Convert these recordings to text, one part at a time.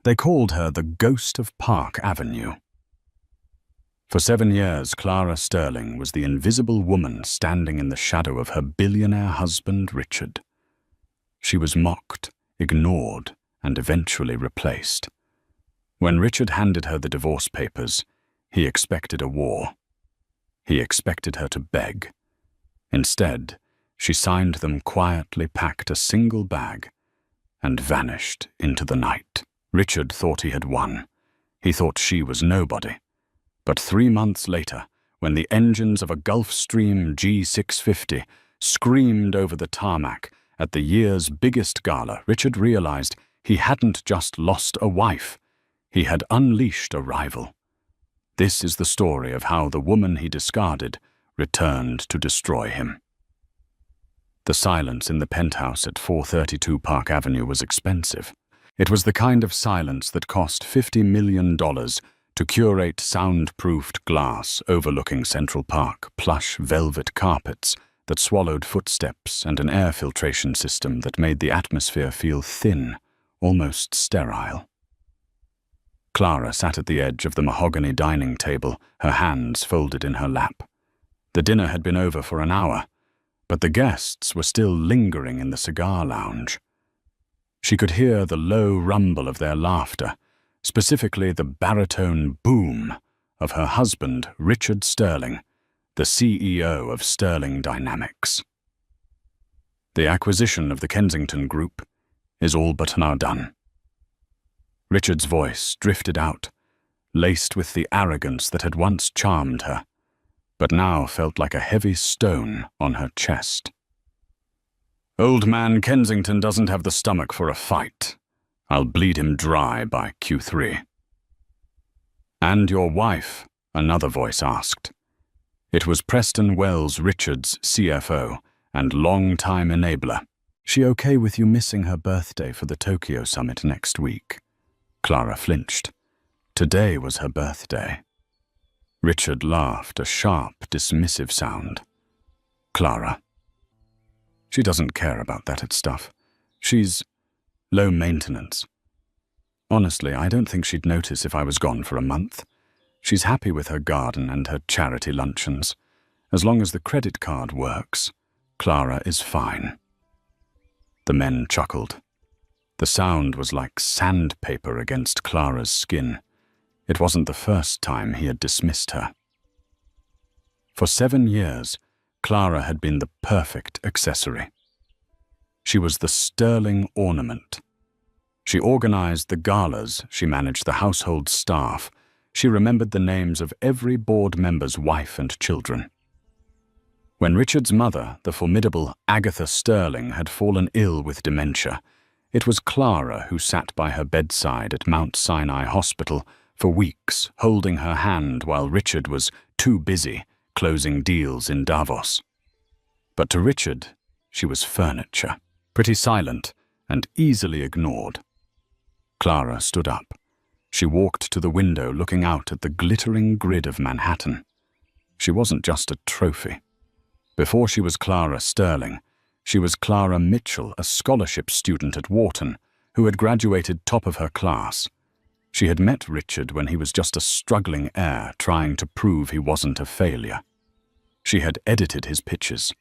They called her the Ghost of Park Avenue. For 7 years, Clara Sterling was the invisible woman standing in the shadow of her billionaire husband, Richard. She was mocked, ignored, and eventually replaced. When Richard handed her the divorce papers, he expected a war. He expected her to beg. Instead, she signed them quietly, packed a single bag, and vanished into the night. Richard thought he had won. He thought she was nobody. But 3 months later, when the engines of a Gulfstream G650 screamed over the tarmac at the year's biggest gala, Richard realized he hadn't just lost a wife, he had unleashed a rival. This is the story of how the woman he discarded returned to destroy him. The silence in the penthouse at 432 Park Avenue was expensive. It was the kind of silence that cost $50 million to curate soundproofed glass overlooking Central Park, plush velvet carpets that swallowed footsteps, and an air filtration system that made the atmosphere feel thin, almost sterile. Clara sat at the edge of the mahogany dining table, her hands folded in her lap. The dinner had been over for an hour, but the guests were still lingering in the cigar lounge. She could hear the low rumble of their laughter, specifically the baritone boom of her husband, Richard Sterling, the CEO of Sterling Dynamics. The acquisition of the Kensington Group is all but now done. Richard's voice drifted out, laced with the arrogance that had once charmed her, but now felt like a heavy stone on her chest. Old man Kensington doesn't have the stomach for a fight. I'll bleed him dry by Q3. And your wife? Another voice asked. It was Preston Wells, Richard's CFO and long-time enabler. She okay with you missing her birthday for the Tokyo summit next week? Clara flinched. Today was her birthday. Richard laughed, a sharp, dismissive sound. Clara. She doesn't care about that stuff. She's low maintenance. Honestly, I don't think she'd notice if I was gone for a month. She's happy with her garden and her charity luncheons. As long as the credit card works, Clara is fine. The men chuckled. The sound was like sandpaper against Clara's skin. It wasn't the first time he had dismissed her. For 7 years, Clara had been the perfect accessory. She was the sterling ornament. She organized the galas, she managed the household staff, she remembered the names of every board member's wife and children. When Richard's mother, the formidable Agatha Sterling, had fallen ill with dementia, it was Clara who sat by her bedside at Mount Sinai Hospital for weeks, holding her hand while Richard was too busy closing deals in Davos. But to Richard, she was furniture, pretty silent and easily ignored. Clara stood up. She walked to the window looking out at the glittering grid of Manhattan. She wasn't just a trophy. Before she was Clara Sterling, she was Clara Mitchell, a scholarship student at Wharton, who had graduated top of her class. She had met Richard when he was just a struggling heir trying to prove he wasn't a failure. She had edited his pitches.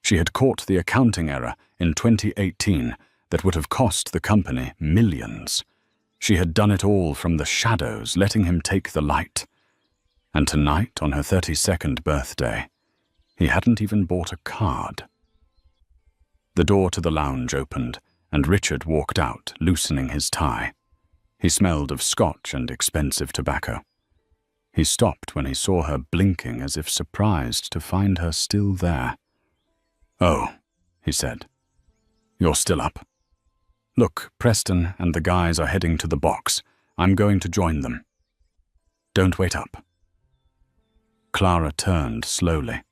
She had caught the accounting error in 2018 that would have cost the company millions. She had done it all from the shadows, letting him take the light. And tonight, on her 32nd birthday, he hadn't even bought a card. The door to the lounge opened, and Richard walked out, loosening his tie. He smelled of scotch and expensive tobacco. He stopped when he saw her blinking as if surprised to find her still there. "Oh," he said. "You're still up? Look, Preston and the guys are heading to the box. I'm going to join them. Don't wait up." Clara turned slowly.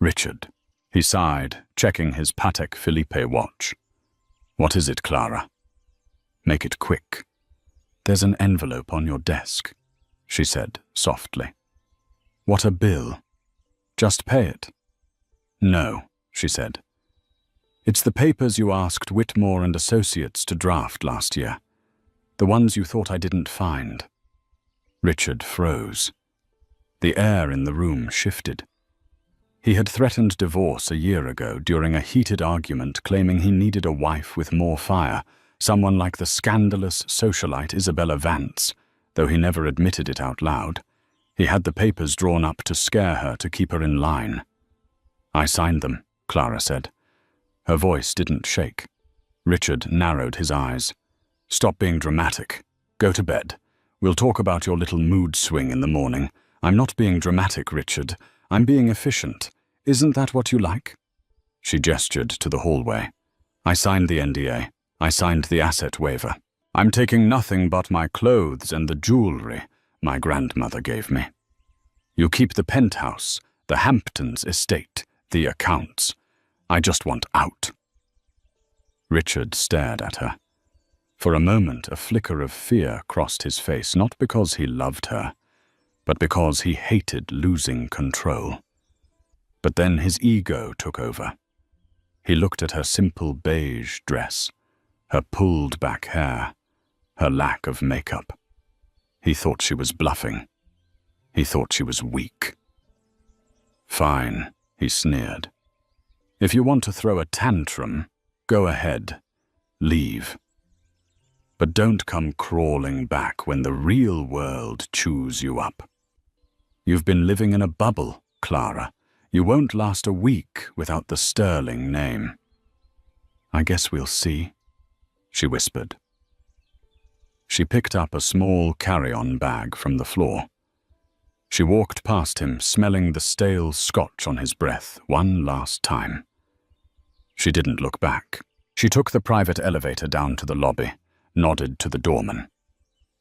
"Richard," he sighed, checking his Patek Philippe watch. "What is it, Clara?" "Make it quick." "There's an envelope on your desk," she said softly. "What a bill. Just pay it." "No," she said. "It's the papers you asked Whitmore and Associates to draft last year. The ones you thought I didn't find." Richard froze. The air in the room shifted. He had threatened divorce a year ago during a heated argument, claiming he needed a wife with more fire, someone like the scandalous socialite Isabella Vance, though he never admitted it out loud. He had the papers drawn up to scare her, to keep her in line. "I signed them," Clara said. Her voice didn't shake. Richard narrowed his eyes. "Stop being dramatic. Go to bed. We'll talk about your little mood swing in the morning. I'm not being dramatic, Richard. I'm being efficient. Isn't that what you like?" She gestured to the hallway. "I signed the NDA. I signed the asset waiver. I'm taking nothing but my clothes and the jewelry my grandmother gave me. You keep the penthouse, the Hamptons estate, the accounts. I just want out." Richard stared at her. For a moment, a flicker of fear crossed his face, not because he loved her, but because he hated losing control. But then his ego took over. He looked at her simple beige dress, her pulled-back hair, her lack of makeup. He thought she was bluffing. He thought she was weak. "Fine," he sneered. "If you want to throw a tantrum, go ahead. Leave. But don't come crawling back when the real world chews you up. You've been living in a bubble, Clara. You won't last a week without the Sterling name." "I guess we'll see," she whispered. She picked up a small carry-on bag from the floor. She walked past him, smelling the stale scotch on his breath one last time. She didn't look back. She took the private elevator down to the lobby, nodded to the doorman.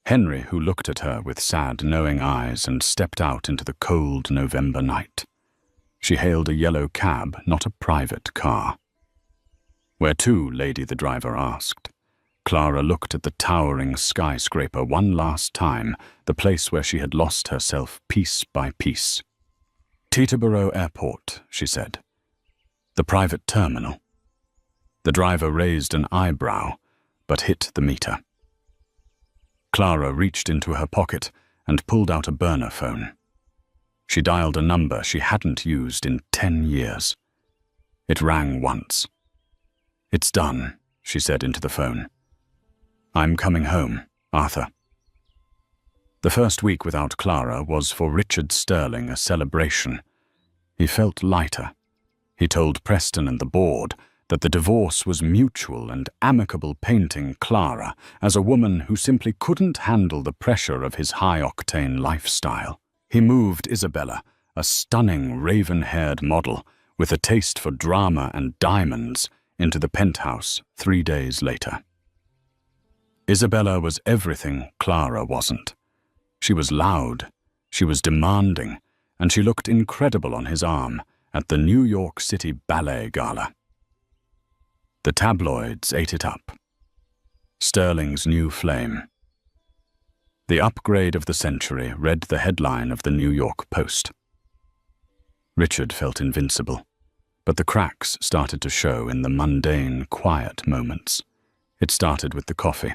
Henry, who looked at her with sad, knowing eyes, and stepped out into the cold November night. She hailed a yellow cab, not a private car. "Where to?" Lady the driver asked. Clara looked at the towering skyscraper one last time, the place where she had lost herself piece by piece. "Teterboro Airport," she said. "The private terminal." The driver raised an eyebrow, but hit the meter. Clara reached into her pocket and pulled out a burner phone. She dialed a number she hadn't used in 10 years. It rang once. "It's done," she said into the phone. "I'm coming home, Arthur." The first week without Clara was for Richard Sterling a celebration. He felt lighter. He told Preston and the board that the divorce was mutual and amicable, painting Clara as a woman who simply couldn't handle the pressure of his high-octane lifestyle. He moved Isabella, a stunning raven-haired model with a taste for drama and diamonds, into the penthouse 3 days later. Isabella was everything Clara wasn't. She was loud, she was demanding, and she looked incredible on his arm at the New York City Ballet Gala. The tabloids ate it up. Sterling's new flame. The upgrade of the century read the headline of the New York Post. Richard felt invincible, but the cracks started to show in the mundane, quiet moments. It started with the coffee.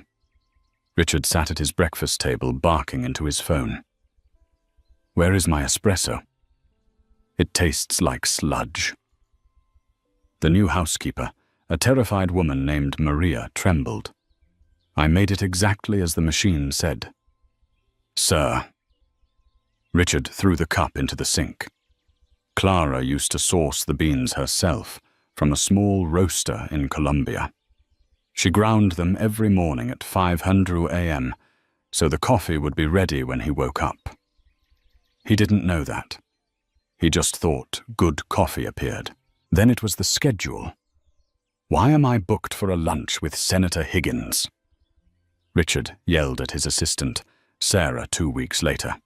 Richard sat at his breakfast table, barking into his phone. "Where is my espresso? It tastes like sludge." The new housekeeper, a terrified woman named Maria, trembled. "I made it exactly as the machine said." "Sir." Richard threw the cup into the sink. Clara used to source the beans herself from a small roaster in Colombia. She ground them every morning at 500 a.m., so the coffee would be ready when he woke up. He didn't know that. He just thought good coffee appeared. Then it was the schedule. "Why am I booked for a lunch with Senator Higgins?" Richard yelled at his assistant, Sarah, 2 weeks later.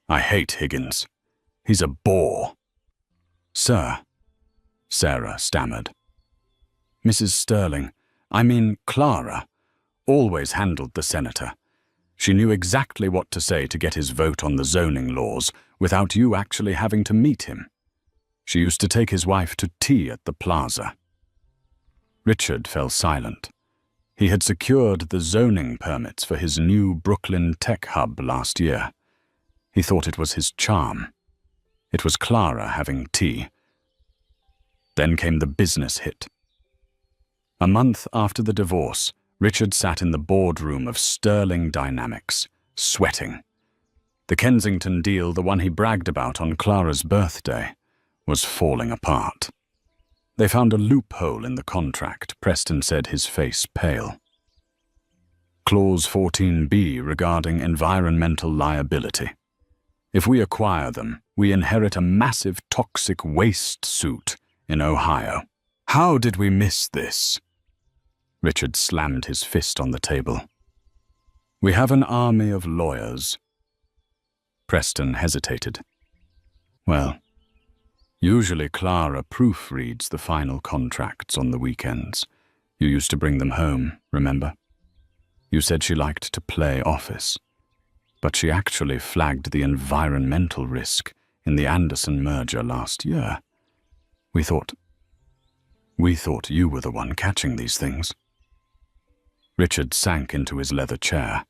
"I hate Higgins. He's a bore." "Sir," Sarah stammered. "Mrs. Sterling, I mean Clara, always handled the senator. She knew exactly what to say to get his vote on the zoning laws without you actually having to meet him. She used to take his wife to tea at the plaza." Richard fell silent. He had secured the zoning permits for his new Brooklyn tech hub last year. He thought it was his charm. It was Clara having tea. Then came the business hit. A month after the divorce, Richard sat in the boardroom of Sterling Dynamics, sweating. The Kensington deal, the one he bragged about on Clara's birthday, was falling apart. They found a loophole in the contract, Preston said, his face pale. Clause 14B regarding environmental liability. If we acquire them, we inherit a massive toxic waste suit in Ohio. How did we miss this? Richard slammed his fist on the table. We have an army of lawyers. Preston hesitated. Well, usually Clara proofreads the final contracts on the weekends. You used to bring them home, remember? You said she liked to play office, but she actually flagged the environmental risk in the Anderson merger last year. We thought you were the one catching these things. Richard sank into his leather chair.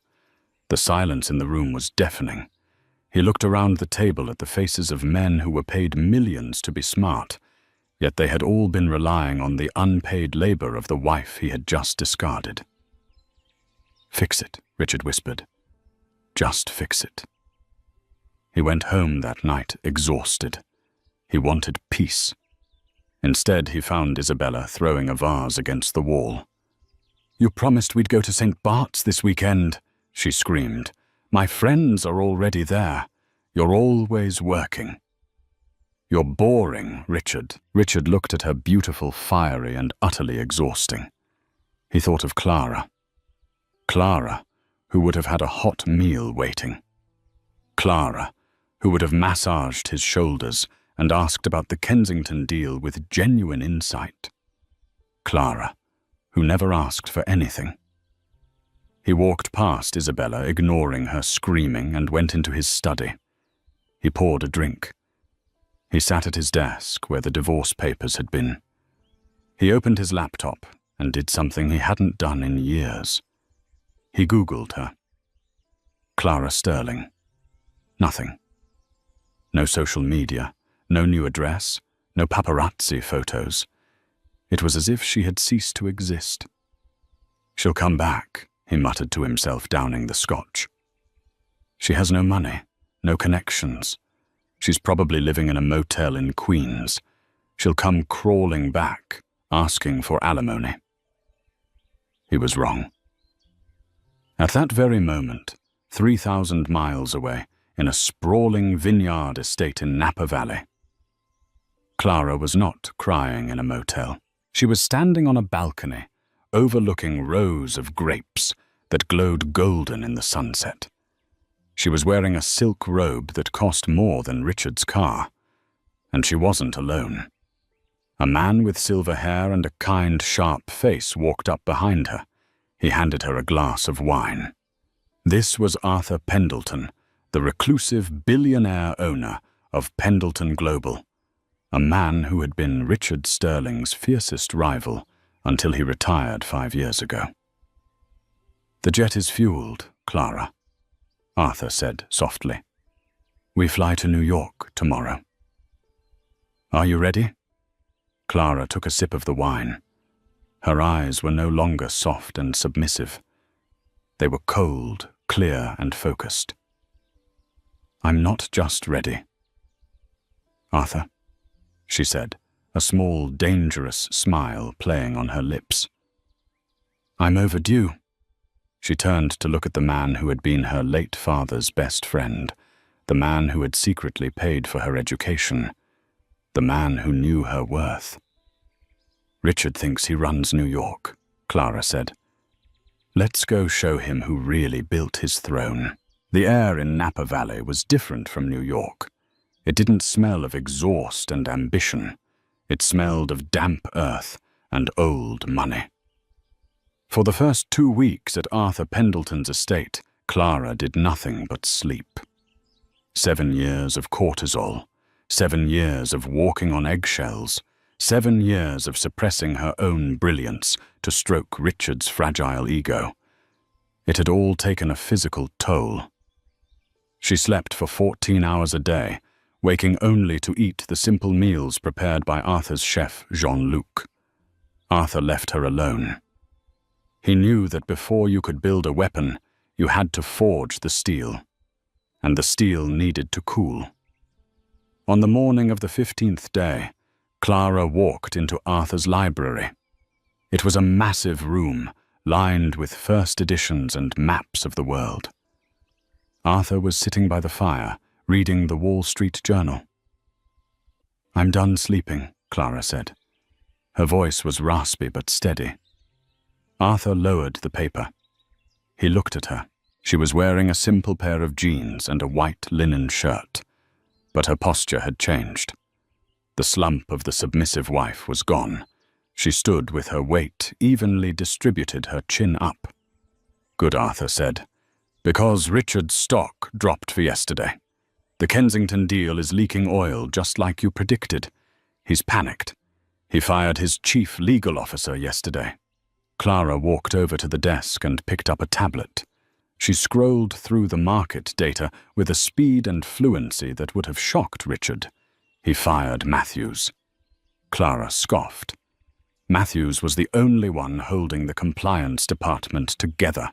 The silence in the room was deafening. He looked around the table at the faces of men who were paid millions to be smart, yet they had all been relying on the unpaid labor of the wife he had just discarded. Fix it, Richard whispered. Just fix it. He went home that night exhausted. He wanted peace. Instead, he found Isabella throwing a vase against the wall. You promised we'd go to St. Bart's this weekend, she screamed. My friends are already there. You're always working. You're boring, Richard. Richard looked at her beautiful, fiery, and utterly exhausting. He thought of Clara. Clara, who would have had a hot meal waiting. Clara, who would have massaged his shoulders and asked about the Kensington deal with genuine insight. Clara, who never asked for anything. He walked past Isabella, ignoring her screaming, and went into his study. He poured a drink. He sat at his desk where the divorce papers had been. He opened his laptop and did something he hadn't done in years. He Googled her. Clara Sterling. Nothing. No social media, no new address, no paparazzi photos. It was as if she had ceased to exist. She'll come back, he muttered to himself, downing the scotch. She has no money, no connections. She's probably living in a motel in Queens. She'll come crawling back, asking for alimony. He was wrong. At that very moment, 3,000 miles away, in a sprawling vineyard estate in Napa Valley, Clara was not crying in a motel. She was standing on a balcony, overlooking rows of grapes that glowed golden in the sunset. She was wearing a silk robe that cost more than Richard's car, and she wasn't alone. A man with silver hair and a kind, sharp face walked up behind her. He handed her a glass of wine. This was Arthur Pendleton, the reclusive billionaire owner of Pendleton Global, a man who had been Richard Sterling's fiercest rival until he retired 5 years ago. The jet is fueled, Clara, Arthur said softly. We fly to New York tomorrow. Are you ready? Clara took a sip of the wine. Her eyes were no longer soft and submissive. They were cold, clear, and focused. I'm not just ready. Arthur, she said, a small, dangerous smile playing on her lips. I'm overdue. She turned to look at the man who had been her late father's best friend, the man who had secretly paid for her education, the man who knew her worth. Richard thinks he runs New York, Clara said. Let's go show him who really built his throne. The air in Napa Valley was different from New York. It didn't smell of exhaust and ambition. It smelled of damp earth and old money. For the first 2 weeks at Arthur Pendleton's estate, Clara did nothing but sleep. 7 years of cortisol, 7 years of walking on eggshells, 7 years of suppressing her own brilliance to stroke Richard's fragile ego. It had all taken a physical toll. She slept for 14 hours a day, waking only to eat the simple meals prepared by Arthur's chef, Jean-Luc. Arthur left her alone. He knew that before you could build a weapon, you had to forge the steel, and the steel needed to cool. On the morning of the 15th day, Clara walked into Arthur's library. It was a massive room, lined with first editions and maps of the world. Arthur was sitting by the fire, reading the Wall Street Journal. "I'm done sleeping," Clara said. Her voice was raspy but steady. Arthur lowered the paper. He looked at her. She was wearing a simple pair of jeans and a white linen shirt, but her posture had changed. The slump of the submissive wife was gone. She stood with her weight evenly distributed, her chin up. "Good," Arthur said, "because Richard's stock dropped for yesterday. The Kensington deal is leaking oil just like you predicted. He's panicked. He fired his chief legal officer yesterday." Clara walked over to the desk and picked up a tablet. She scrolled through the market data with a speed and fluency that would have shocked Richard. "He fired Matthews." Clara scoffed. Matthews was the only one holding the compliance department together.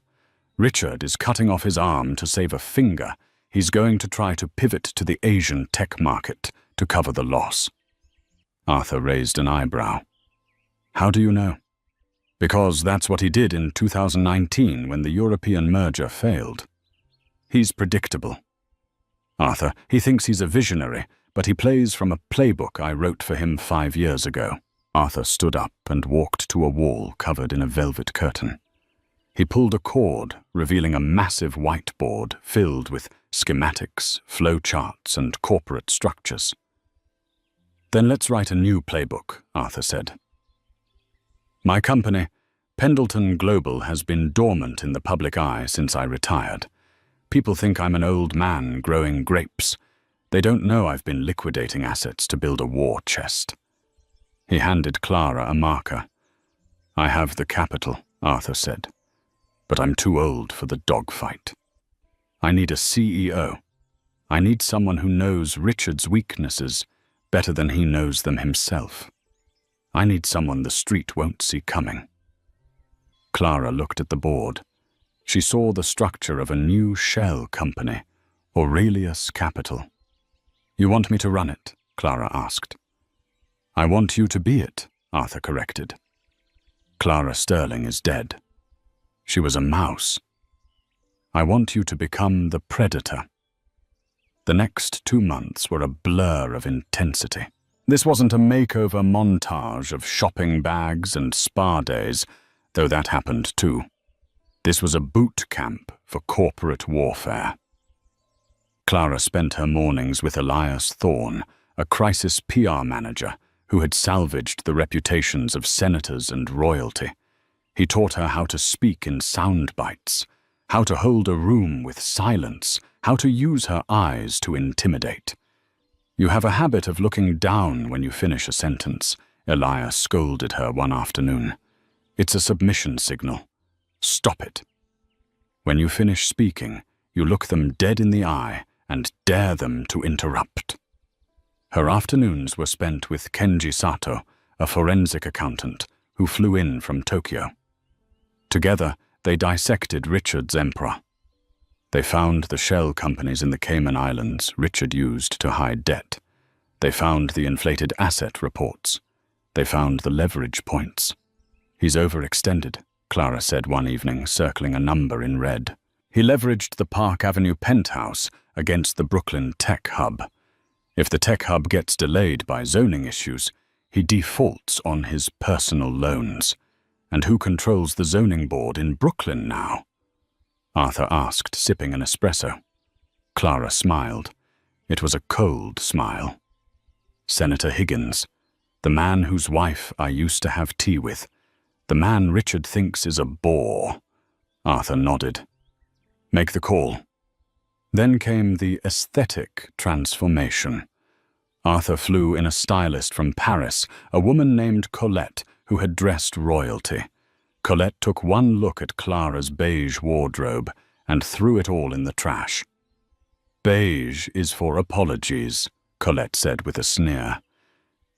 Richard is cutting off his arm to save a finger. He's going to try to pivot to the Asian tech market to cover the loss. Arthur raised an eyebrow. "How do you know?" "Because that's what he did in 2019 when the European merger failed. He's predictable." "Arthur, he thinks he's a visionary, but he plays from a playbook I wrote for him 5 years ago." Arthur stood up and walked to a wall covered in a velvet curtain. He pulled a cord, revealing a massive whiteboard filled with schematics, flowcharts, and corporate structures. "Then let's write a new playbook," Arthur said. "My company, Pendleton Global, has been dormant in the public eye since I retired. People think I'm an old man growing grapes. They don't know I've been liquidating assets to build a war chest." He handed Clara a marker. "I have the capital," Arthur said, "but I'm too old for the dogfight. I need a CEO. I need someone who knows Richard's weaknesses better than he knows them himself. I need someone the street won't see coming." Clara looked at the board. She saw the structure of a new shell company, Aurelius Capital. "You want me to run it?" Clara asked. "I want you to be it," Arthur corrected. "Clara Sterling is dead. She was a mouse. I want you to become the predator." The next 2 months were a blur of intensity. This wasn't a makeover montage of shopping bags and spa days, though that happened too. This was a boot camp for corporate warfare. Clara spent her mornings with Elias Thorne, a crisis PR manager who had salvaged the reputations of senators and royalty. He taught her how to speak in sound bites, how to hold a room with silence, how to use her eyes to intimidate. "You have a habit of looking down when you finish a sentence," Elias scolded her one afternoon. "It's a submission signal. Stop it. When you finish speaking, you look them dead in the eye and dare them to interrupt." Her afternoons were spent with Kenji Sato, a forensic accountant who flew in from Tokyo. Together, they dissected Richard's empire. They found the shell companies in the Cayman Islands Richard used to hide debt. They found the inflated asset reports. They found the leverage points. "He's overextended," Clara said one evening, circling a number in red. "He leveraged the Park Avenue penthouse against the Brooklyn tech hub. If the tech hub gets delayed by zoning issues, he defaults on his personal loans. And who controls the zoning board in Brooklyn now?" Arthur asked, sipping an espresso. Clara smiled. It was a cold smile. "Senator Higgins, the man whose wife I used to have tea with, the man Richard thinks is a bore." Arthur nodded. "Make the call." Then came the aesthetic transformation. Arthur flew in a stylist from Paris, a woman named Colette, who had dressed royalty. Colette took one look at Clara's beige wardrobe and threw it all in the trash. "Beige is for apologies," Colette said with a sneer.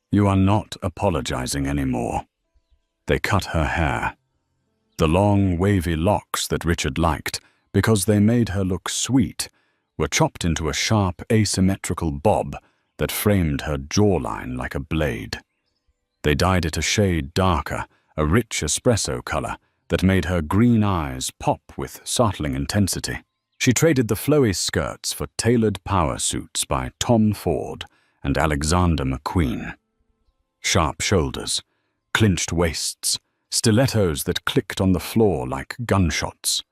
"You are not apologizing anymore." They cut her hair. The long, wavy locks that Richard liked, because they made her look sweet, were chopped into a sharp, asymmetrical bob that framed her jawline like a blade. They dyed it a shade darker, a rich espresso color that made her green eyes pop with startling intensity. She traded the flowy skirts for tailored power suits by Tom Ford and Alexander McQueen. Sharp shoulders, clinched waists, stilettos that clicked on the floor like gunshots.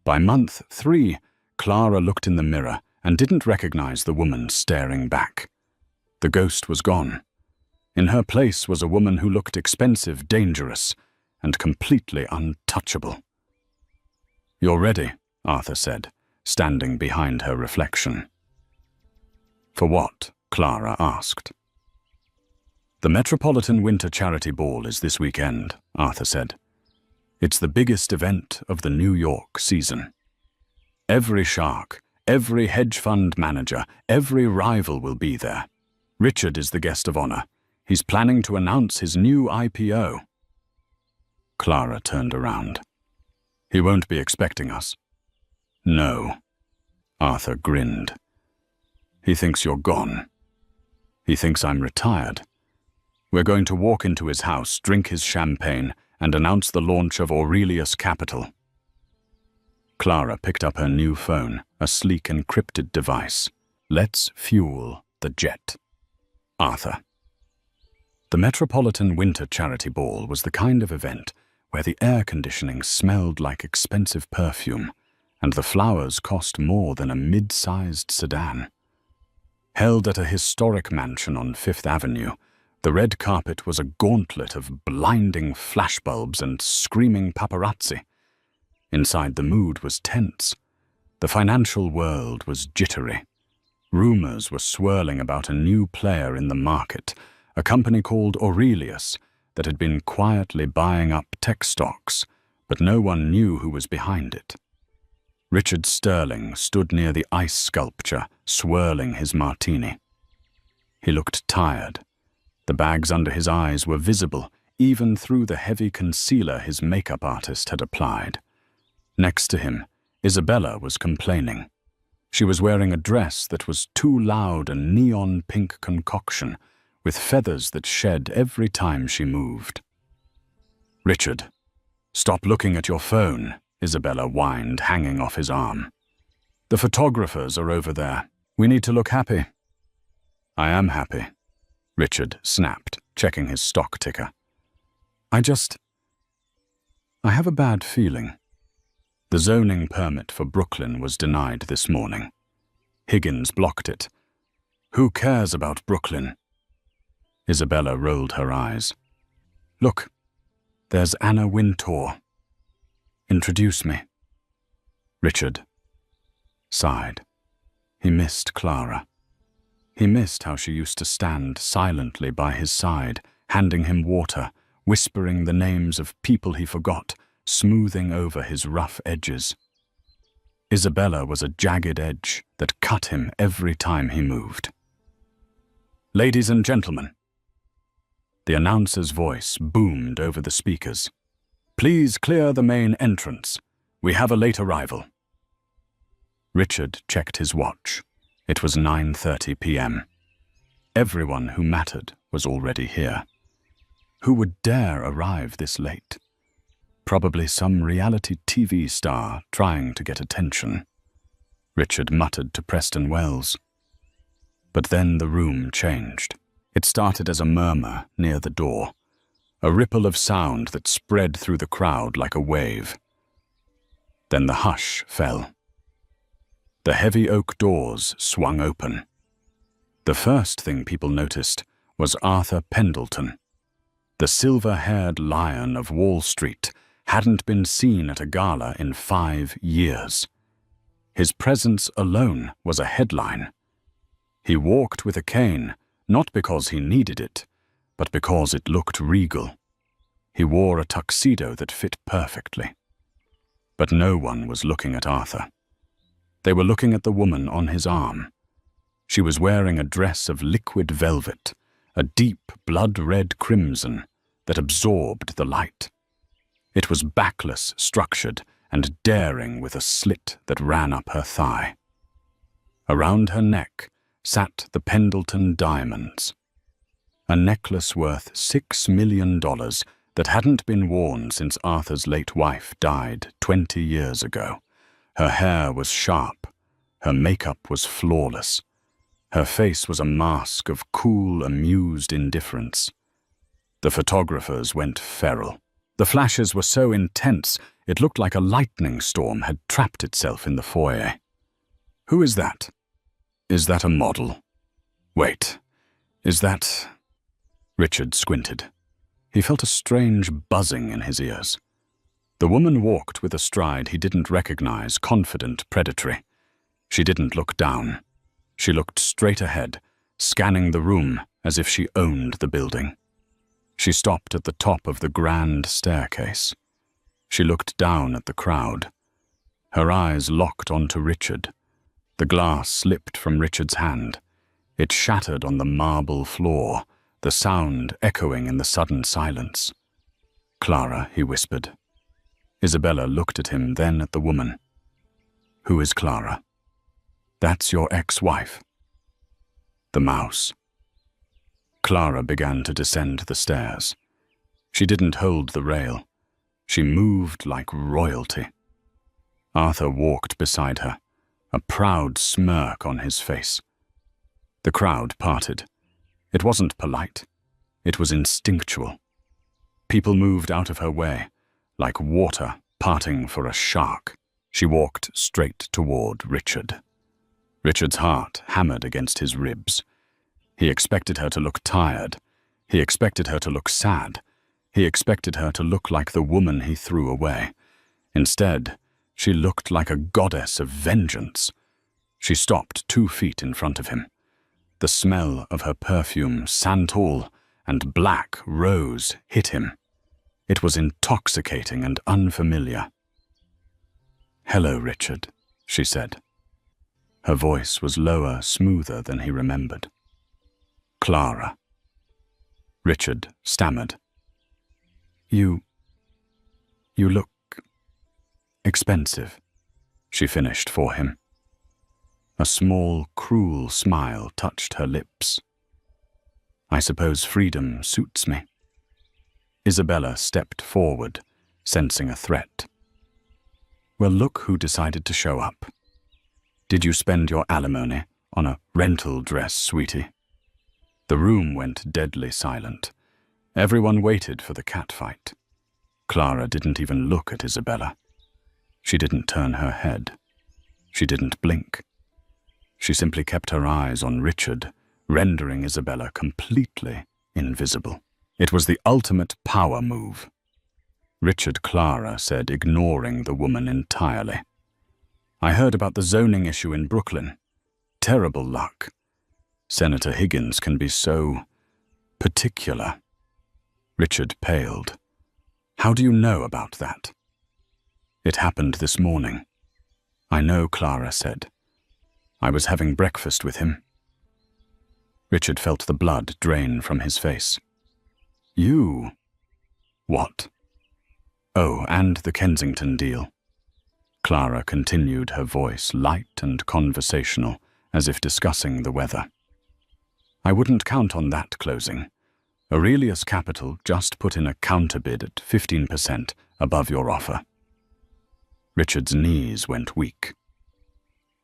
By month 3, Clara looked in the mirror and didn't recognize the woman staring back. The ghost was gone. In her place was a woman who looked expensive, dangerous, and completely untouchable. "You're ready," Arthur said, standing behind her reflection. "For what?" Clara asked. "The Metropolitan Winter Charity Ball is this weekend," Arthur said. "It's the biggest event of the New York season. Every shark, every hedge fund manager, every rival will be there. Richard is the guest of honor. He's planning to announce his new IPO." Clara turned around. "He won't be expecting us." "No." Arthur grinned. "He thinks you're gone. He thinks I'm retired. We're going to walk into his house, drink his champagne, and announce the launch of Aurelius Capital." Clara picked up her new phone, a sleek encrypted device. "Let's fuel the jet." Arthur. The Metropolitan Winter Charity Ball was the kind of event where the air conditioning smelled like expensive perfume, and the flowers cost more than a mid-sized sedan. Held at a historic mansion on Fifth Avenue, the red carpet was a gauntlet of blinding flashbulbs and screaming paparazzi. Inside, the mood was tense. The financial world was jittery. Rumors were swirling about a new player in the market, a company called Aurelius that had been quietly buying up tech stocks, but no one knew who was behind it. Richard Sterling stood near the ice sculpture, swirling his martini. He looked tired. The bags under his eyes were visible, even through the heavy concealer his makeup artist had applied. Next to him, Isabella was complaining. She was wearing a dress that was too loud a neon pink concoction, with feathers that shed every time she moved. "Richard, stop looking at your phone," Isabella whined, hanging off his arm. "The photographers are over there. We need to look happy." "I am happy," Richard snapped, checking his stock ticker. I have a bad feeling." The zoning permit for Brooklyn was denied this morning. Higgins blocked it. "Who cares about Brooklyn?" Isabella rolled her eyes. "Look, there's Anna Wintour. Introduce me." Richard sighed. He missed Clara. He missed how she used to stand silently by his side, handing him water, whispering the names of people he forgot, smoothing over his rough edges. Isabella was a jagged edge that cut him every time he moved. "Ladies and gentlemen," the announcer's voice boomed over the speakers. "Please clear the main entrance. We have a late arrival." Richard checked his watch. It was 9:30 p.m. Everyone who mattered was already here. Who would dare arrive this late? Probably some reality TV star trying to get attention. Richard muttered to Preston Wells. But then the room changed. It started as a murmur near the door, a ripple of sound that spread through the crowd like a wave. Then the hush fell. The heavy oak doors swung open. The first thing people noticed was Arthur Pendleton. The silver-haired lion of Wall Street hadn't been seen at a gala in 5 years. His presence alone was a headline. He walked with a cane, Not because he needed it, but because it looked regal. He wore a tuxedo that fit perfectly. But no one was looking at Arthur. They were looking at the woman on his arm. She was wearing a dress of liquid velvet, a deep blood-red crimson that absorbed the light. It was backless, structured, and daring with a slit that ran up her thigh. Around her neck sat the Pendleton diamonds, a necklace worth $6 million that hadn't been worn since Arthur's late wife died 20 years ago. Her hair was sharp, her makeup was flawless. Her face was a mask of cool, amused indifference. The photographers went feral. The flashes were so intense, it looked like a lightning storm had trapped itself in the foyer. Who is that? Is that a model? Wait, is that... Richard squinted. He felt a strange buzzing in his ears. The woman walked with a stride he didn't recognize, confident, predatory. She didn't look down. She looked straight ahead, scanning the room as if she owned the building. She stopped at the top of the grand staircase. She looked down at the crowd. Her eyes locked onto Richard. The glass slipped from Richard's hand. It shattered on the marble floor, the sound echoing in the sudden silence. "Clara," he whispered. Isabella looked at him, then at the woman. "Who is Clara?" "That's your ex-wife." The mouse. Clara began to descend the stairs. She didn't hold the rail. She moved like royalty. Arthur walked beside her, a proud smirk on his face. The crowd parted. It wasn't polite. It was instinctual. People moved out of her way, like water parting for a shark. She walked straight toward Richard. Richard's heart hammered against his ribs. He expected her to look tired. He expected her to look sad. He expected her to look like the woman he threw away. Instead, she looked like a goddess of vengeance. She stopped 2 feet in front of him. The smell of her perfume, santal and black rose, hit him. It was intoxicating and unfamiliar. "Hello, Richard," she said. Her voice was lower, smoother than he remembered. "Clara." Richard stammered. You look expensive," she finished for him. A small, cruel smile touched her lips. "I suppose freedom suits me." Isabella stepped forward, sensing a threat. "Well, look who decided to show up. Did you spend your alimony on a rental dress, sweetie?" The room went deadly silent. Everyone waited for the catfight. Clara didn't even look at Isabella. She didn't turn her head. She didn't blink. She simply kept her eyes on Richard, rendering Isabella completely invisible. It was the ultimate power move. "Richard," Clara said, ignoring the woman entirely. "I heard about the zoning issue in Brooklyn. Terrible luck. Senator Higgins can be so particular." Richard paled. "How do you know about that?" "It happened this morning." "I know," Clara said. "I was having breakfast with him." Richard felt the blood drain from his face. "You?" "What?" "Oh, and the Kensington deal." Clara continued, her voice light and conversational, as if discussing the weather. "I wouldn't count on that closing. Aurelius Capital just put in a counterbid at 15% above your offer." Richard's knees went weak.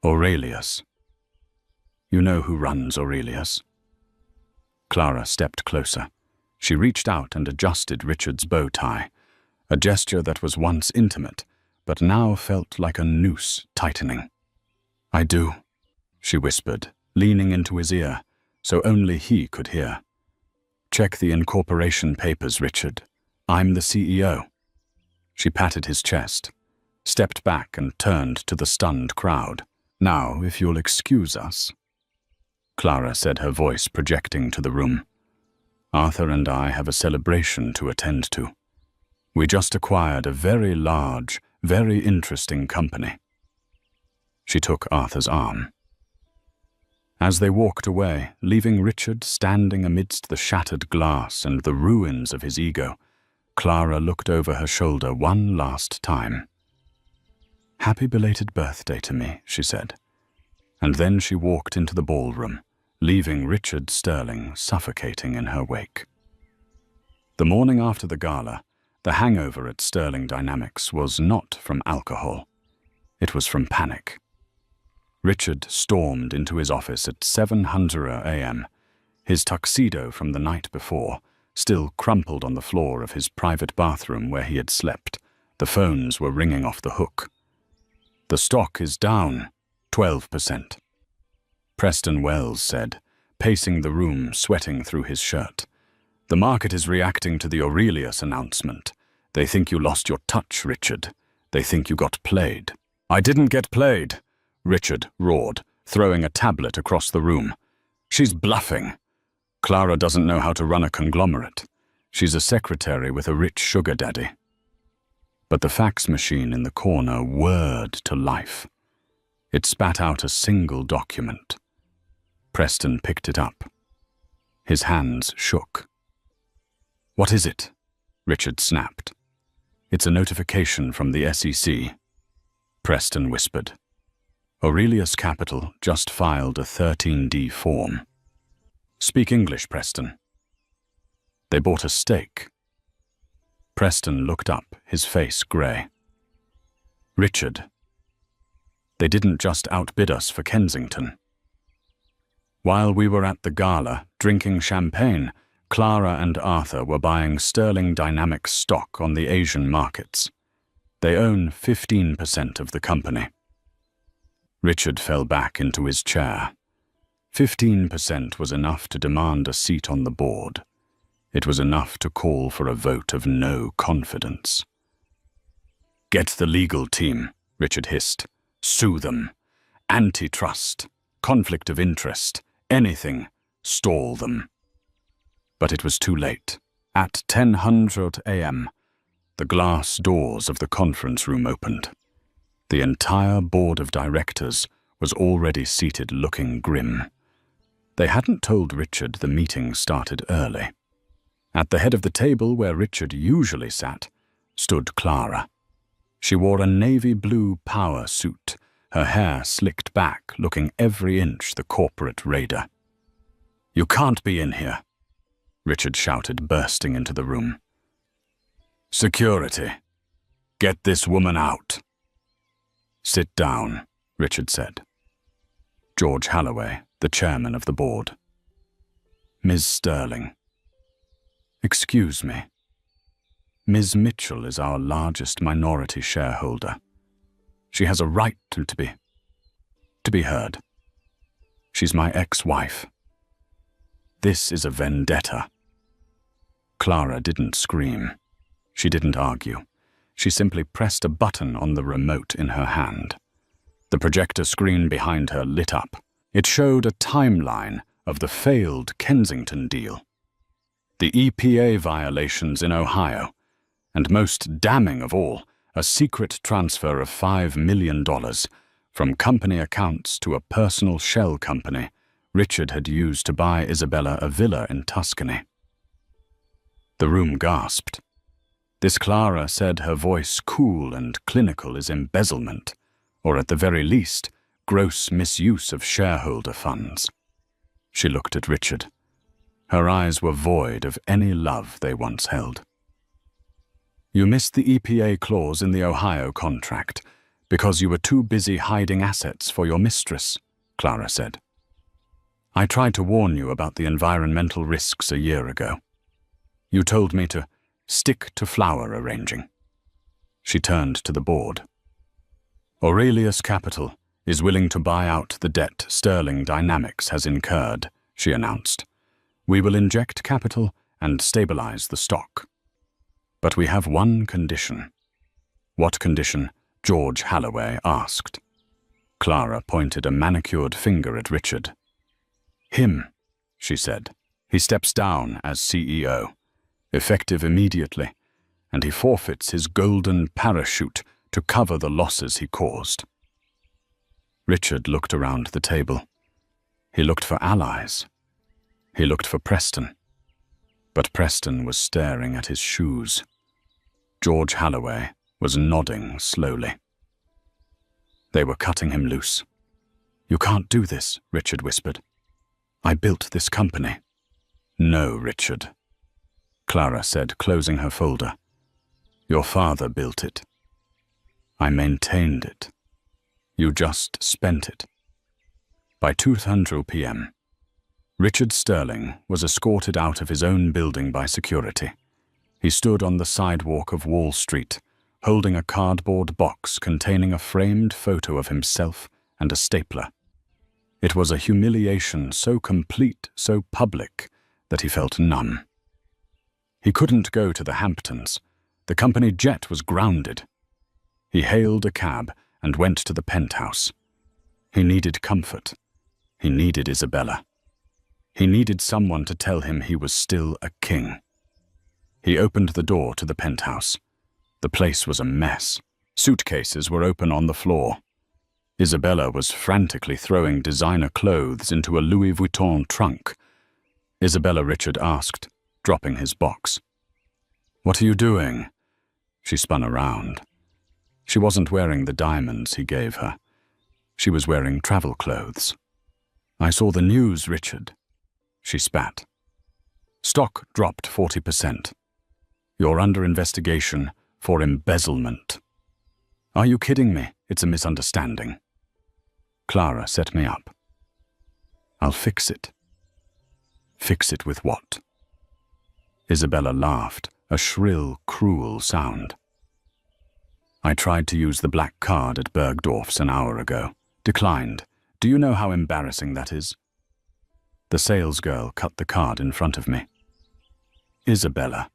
"Aurelius. You know who runs Aurelius?" Clara stepped closer. She reached out and adjusted Richard's bow tie, a gesture that was once intimate, but now felt like a noose tightening. "I do," she whispered, leaning into his ear, so only he could hear. "Check the incorporation papers, Richard. I'm the CEO." She patted his chest, stepped back and turned to the stunned crowd. "Now, if you'll excuse us." Clara said, her voice projecting to the room. "Arthur and I have a celebration to attend to. We just acquired a very large, very interesting company." She took Arthur's arm. As they walked away, leaving Richard standing amidst the shattered glass and the ruins of his ego, Clara looked over her shoulder one last time. "Happy belated birthday to me," she said. And then she walked into the ballroom, leaving Richard Sterling suffocating in her wake. The morning after the gala, the hangover at Sterling Dynamics was not from alcohol. It was from panic. Richard stormed into his office at 7:00 a.m., his tuxedo from the night before, still crumpled on the floor of his private bathroom where he had slept. The phones were ringing off the hook. "The stock is down 12%. Preston Wells said, pacing the room, sweating through his shirt. "The market is reacting to the Aurelius announcement. They think you lost your touch, Richard. They think you got played." "I didn't get played," Richard roared, throwing a tablet across the room. "She's bluffing. Clara doesn't know how to run a conglomerate. She's a secretary with a rich sugar daddy." But the fax machine in the corner whirred to life. It spat out a single document. Preston picked it up. His hands shook. "What is it?" Richard snapped. "It's a notification from the SEC." Preston whispered. "Aurelius Capital just filed a 13D form." "Speak English, Preston." "They bought a stake." Preston looked up, his face grey. "Richard, they didn't just outbid us for Kensington. While we were at the gala, drinking champagne, Clara and Arthur were buying Sterling Dynamics stock on the Asian markets. They own 15% of the company." Richard fell back into his chair. 15% was enough to demand a seat on the board. It was enough to call for a vote of no confidence. "Get the legal team," Richard hissed. "Sue them. Antitrust, conflict of interest, anything. Stall them." But it was too late. At 10:00 a.m., the glass doors of the conference room opened. The entire board of directors was already seated, looking grim. They hadn't told Richard the meeting started early. At the head of the table where Richard usually sat, stood Clara. She wore a navy blue power suit, her hair slicked back, looking every inch the corporate raider. "You can't be in here," Richard shouted, bursting into the room. "Security, get this woman out." "Sit down," Richard said. George Halloway, the chairman of the board. "Ms. Sterling." "Excuse me. Ms. Mitchell is our largest minority shareholder. She has a right to be heard. She's my ex-wife. This is a vendetta." Clara didn't scream. She didn't argue. She simply pressed a button on the remote in her hand. The projector screen behind her lit up. It showed a timeline of the failed Kensington deal, the EPA violations in Ohio, and most damning of all, a secret transfer of $5 million from company accounts to a personal shell company Richard had used to buy Isabella a villa in Tuscany. The room gasped. This, Clara said, her voice cool and clinical, is embezzlement, or at the very least, gross misuse of shareholder funds. She looked at Richard. Her eyes were void of any love they once held. "You missed the EPA clause in the Ohio contract because you were too busy hiding assets for your mistress," Clara said. "I tried to warn you about the environmental risks a year ago. You told me to stick to flower arranging." She turned to the board. "Aurelius Capital is willing to buy out the debt Sterling Dynamics has incurred," she announced. "We will inject capital and stabilize the stock. But we have one condition." "What condition?" George Halloway asked. Clara pointed a manicured finger at Richard. Him, she said. He steps down as CEO, effective immediately, and he forfeits his golden parachute to cover the losses he caused. Richard looked around the table. He looked for allies. He looked for Preston. But Preston was staring at his shoes. George Halloway was nodding slowly. They were cutting him loose. "You can't do this," Richard whispered. "I built this company." "No, Richard," Clara said, closing her folder. "Your father built it. I maintained it. You just spent it." By 2:00 p.m., Richard Sterling was escorted out of his own building by security. He stood on the sidewalk of Wall Street, holding a cardboard box containing a framed photo of himself and a stapler. It was a humiliation so complete, so public, that he felt numb. He couldn't go to the Hamptons. The company jet was grounded. He hailed a cab and went to the penthouse. He needed comfort. He needed Isabella. He needed someone to tell him he was still a king. He opened the door to the penthouse. The place was a mess. Suitcases were open on the floor. Isabella was frantically throwing designer clothes into a Louis Vuitton trunk. "Isabella," Richard asked, dropping his box. "What are you doing?" She spun around. She wasn't wearing the diamonds he gave her. She was wearing travel clothes. "I saw the news, Richard." She spat. "Stock dropped 40%. You're under investigation for embezzlement." "Are you kidding me? It's a misunderstanding." "Clara set me up. I'll fix it." "Fix it with what?" Isabella laughed, a shrill, cruel sound. "I tried to use the black card at Bergdorf's an hour ago. Declined. Do you know how embarrassing that is?" The salesgirl cut the card in front of me. "Isabella,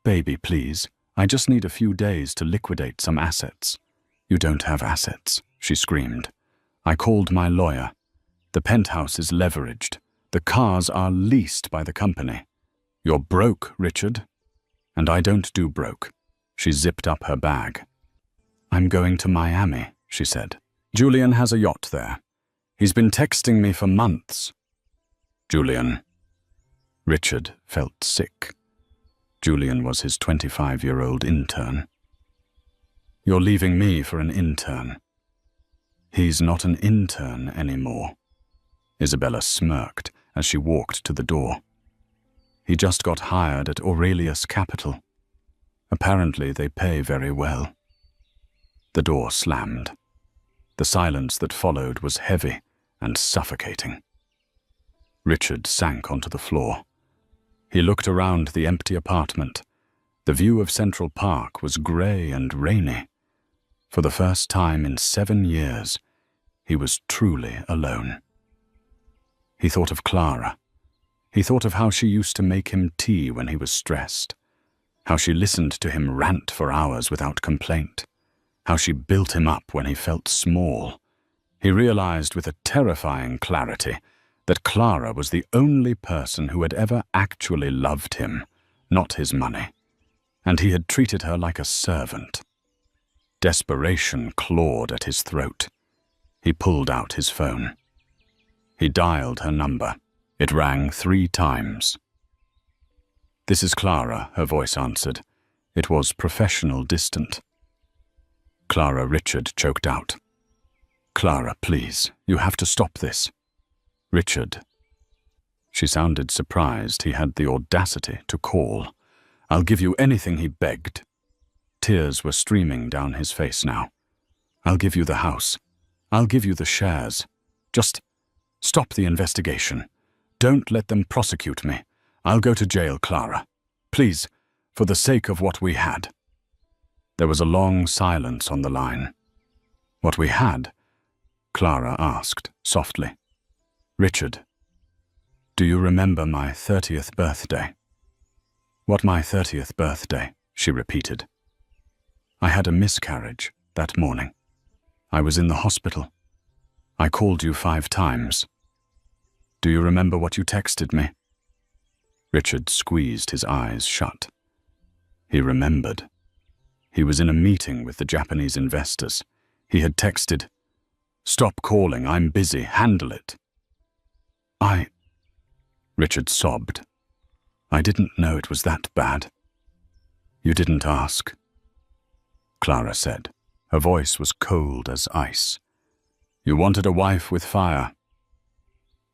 baby, please. I just need a few days to liquidate some assets." "You don't have assets," she screamed. "I called my lawyer. The penthouse is leveraged. The cars are leased by the company. You're broke, Richard." "And I don't do broke." She zipped up her bag. "I'm going to Miami," she said. "Julian has a yacht there. He's been texting me for months." "Julian." Richard felt sick. Julian was his 25-year-old intern. "You're leaving me for an intern." "He's not an intern anymore." Isabella smirked as she walked to the door. "He just got hired at Aurelius Capital. Apparently they pay very well." The door slammed. The silence that followed was heavy and suffocating. Richard sank onto the floor. He looked around the empty apartment. The view of Central Park was grey and rainy. For the first time in 7 years, he was truly alone. He thought of Clara. He thought of how she used to make him tea when he was stressed, how she listened to him rant for hours without complaint, how she built him up when he felt small. He realized with a terrifying clarity that Clara was the only person who had ever actually loved him, not his money, and he had treated her like a servant. Desperation clawed at his throat. He pulled out his phone. He dialed her number. It rang 3 times. "This is Clara," her voice answered. It was professional, distant. "Clara," Richard choked out. "Clara, please, you have to stop this." "Richard." She sounded surprised he had the audacity to call. "I'll give you anything," he begged. Tears were streaming down his face now. "I'll give you the house. I'll give you the shares. Just stop the investigation. Don't let them prosecute me. I'll go to jail, Clara. Please, for the sake of what we had." There was a long silence on the line. "What we had?" Clara asked softly. "Richard, do you remember my 30th birthday?" "What, my 30th birthday?" she repeated. "I had a miscarriage that morning. I was in the hospital. I called you 5 times. Do you remember what you texted me? Richard squeezed his eyes shut. He remembered. He was in a meeting with the Japanese investors. He had texted, "Stop calling, I'm busy, handle it." Richard sobbed. "I didn't know it was that bad." "You didn't ask," Clara said. Her voice was cold as ice. "You wanted a wife with fire.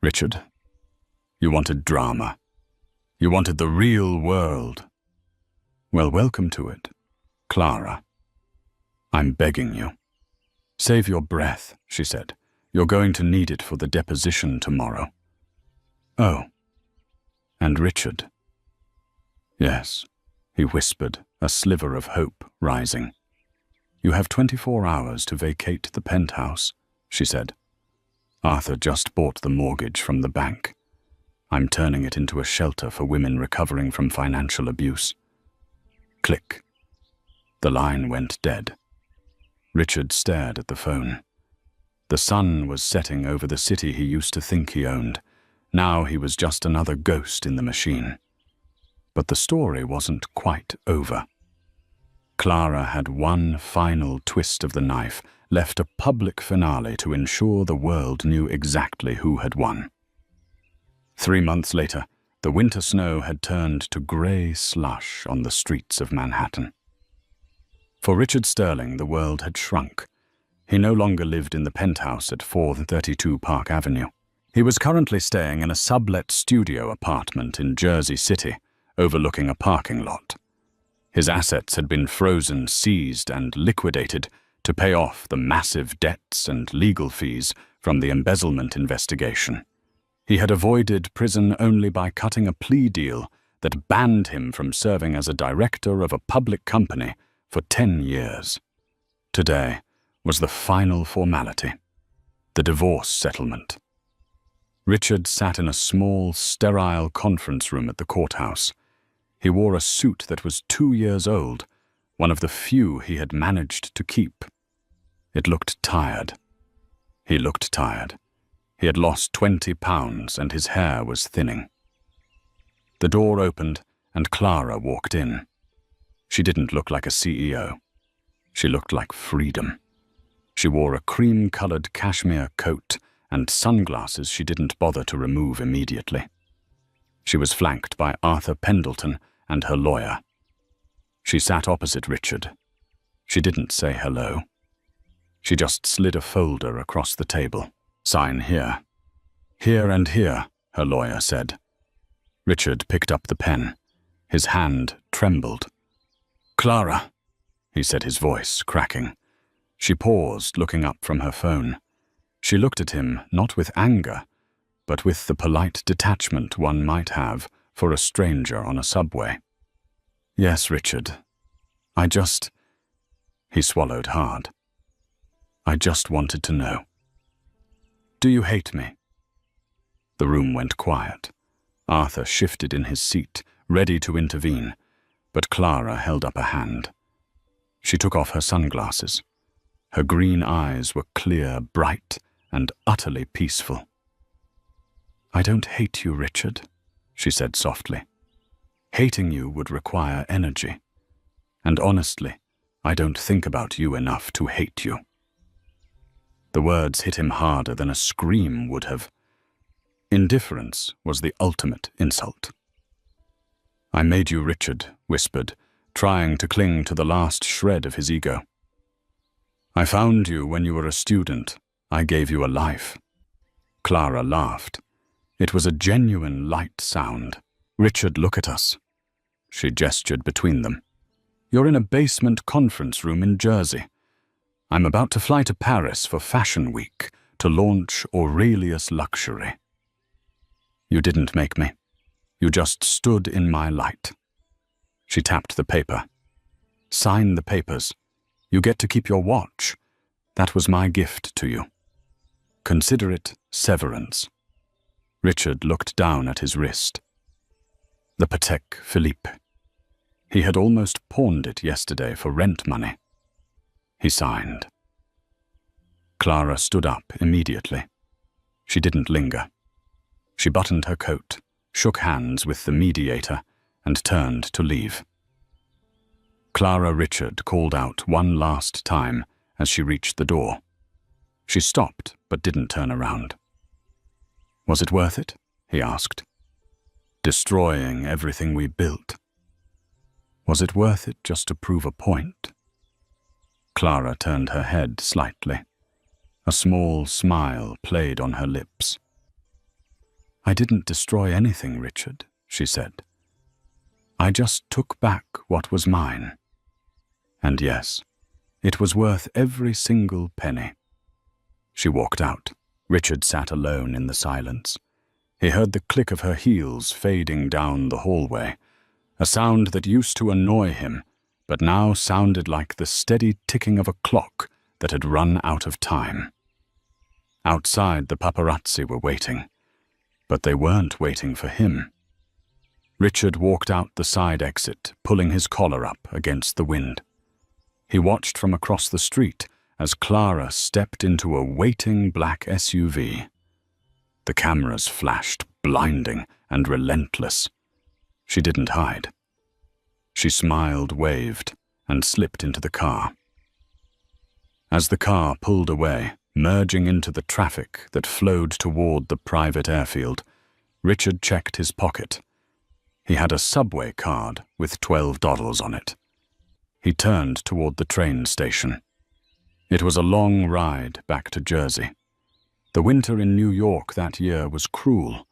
Richard, you wanted drama. You wanted the real world. Well, welcome to it. Clara, I'm begging you." "Save your breath," she said. "You're going to need it for the deposition tomorrow." "Oh. And Richard?" "Yes," he whispered, a sliver of hope rising. "You have 24 hours to vacate the penthouse," she said. "Arthur just bought the mortgage from the bank. I'm turning it into a shelter for women recovering from financial abuse." Click. The line went dead. Richard stared at the phone. The sun was setting over the city he used to think he owned. Now he was just another ghost in the machine. But the story wasn't quite over. Clara had one final twist of the knife, left a public finale to ensure the world knew exactly who had won. 3 months later, the winter snow had turned to grey slush on the streets of Manhattan. For Richard Sterling, the world had shrunk. He no longer lived in the penthouse at 432 Park Avenue. He was currently staying in a sublet studio apartment in Jersey City, overlooking a parking lot. His assets had been frozen, seized, and liquidated to pay off the massive debts and legal fees from the embezzlement investigation. He had avoided prison only by cutting a plea deal that banned him from serving as a director of a public company for 10 years. Today was the final formality, the divorce settlement. Richard sat in a small, sterile conference room at the courthouse. He wore a suit that was 2 years old, one of the few he had managed to keep. It looked tired. He looked tired. He had lost 20 pounds and his hair was thinning. The door opened and Clara walked in. She didn't look like a CEO. She looked like freedom. She wore a cream-colored cashmere coat and sunglasses she didn't bother to remove immediately. She was flanked by Arthur Pendleton and her lawyer. She sat opposite Richard. She didn't say hello. She just slid a folder across the table. "Sign here." "Here and here," her lawyer said. Richard picked up the pen. His hand trembled. "Clara," he said, his voice cracking. She paused, looking up from her phone. She looked at him, not with anger, but with the polite detachment one might have for a stranger on a subway. "Yes, Richard. He swallowed hard. "I just wanted to know. Do you hate me?" The room went quiet. Arthur shifted in his seat, ready to intervene, but Clara held up a hand. She took off her sunglasses. Her green eyes were clear, bright, and utterly peaceful. "I don't hate you, Richard," she said softly. "Hating you would require energy. And honestly, I don't think about you enough to hate you." The words hit him harder than a scream would have. Indifference was the ultimate insult. "I made you," Richard whispered, trying to cling to the last shred of his ego. "I found you when you were a student. I gave you a life." Clara laughed. It was a genuine light sound. "Richard, look at us." She gestured between them. "You're in a basement conference room in Jersey. I'm about to fly to Paris for Fashion Week to launch Aurelius Luxury. You didn't make me. You just stood in my light." She tapped the paper. "Sign the papers. You get to keep your watch. That was my gift to you. Consider it severance." Richard looked down at his wrist. The Patek Philippe. He had almost pawned it yesterday for rent money. He signed. Clara stood up immediately. She didn't linger. She buttoned her coat, shook hands with the mediator, and turned to leave. Clara Richard called out one last time as she reached the door. She stopped but didn't turn around. "Was it worth it?" he asked. "Destroying everything we built. Was it worth it just to prove a point?" Clara turned her head slightly. A small smile played on her lips. "I didn't destroy anything, Richard," she said. "I just took back what was mine. And yes, it was worth every single penny." She walked out. Richard sat alone in the silence. He heard the click of her heels fading down the hallway, a sound that used to annoy him, but now sounded like the steady ticking of a clock that had run out of time. Outside, the paparazzi were waiting, but they weren't waiting for him. Richard walked out the side exit, pulling his collar up against the wind. He watched from across the street as Clara stepped into a waiting black SUV. The cameras flashed, blinding and relentless. She didn't hide. She smiled, waved, and slipped into the car. As the car pulled away, merging into the traffic that flowed toward the private airfield, Richard checked his pocket. He had a subway card with $12 on it. He turned toward the train station. It was a long ride back to Jersey. The winter in New York that year was cruel,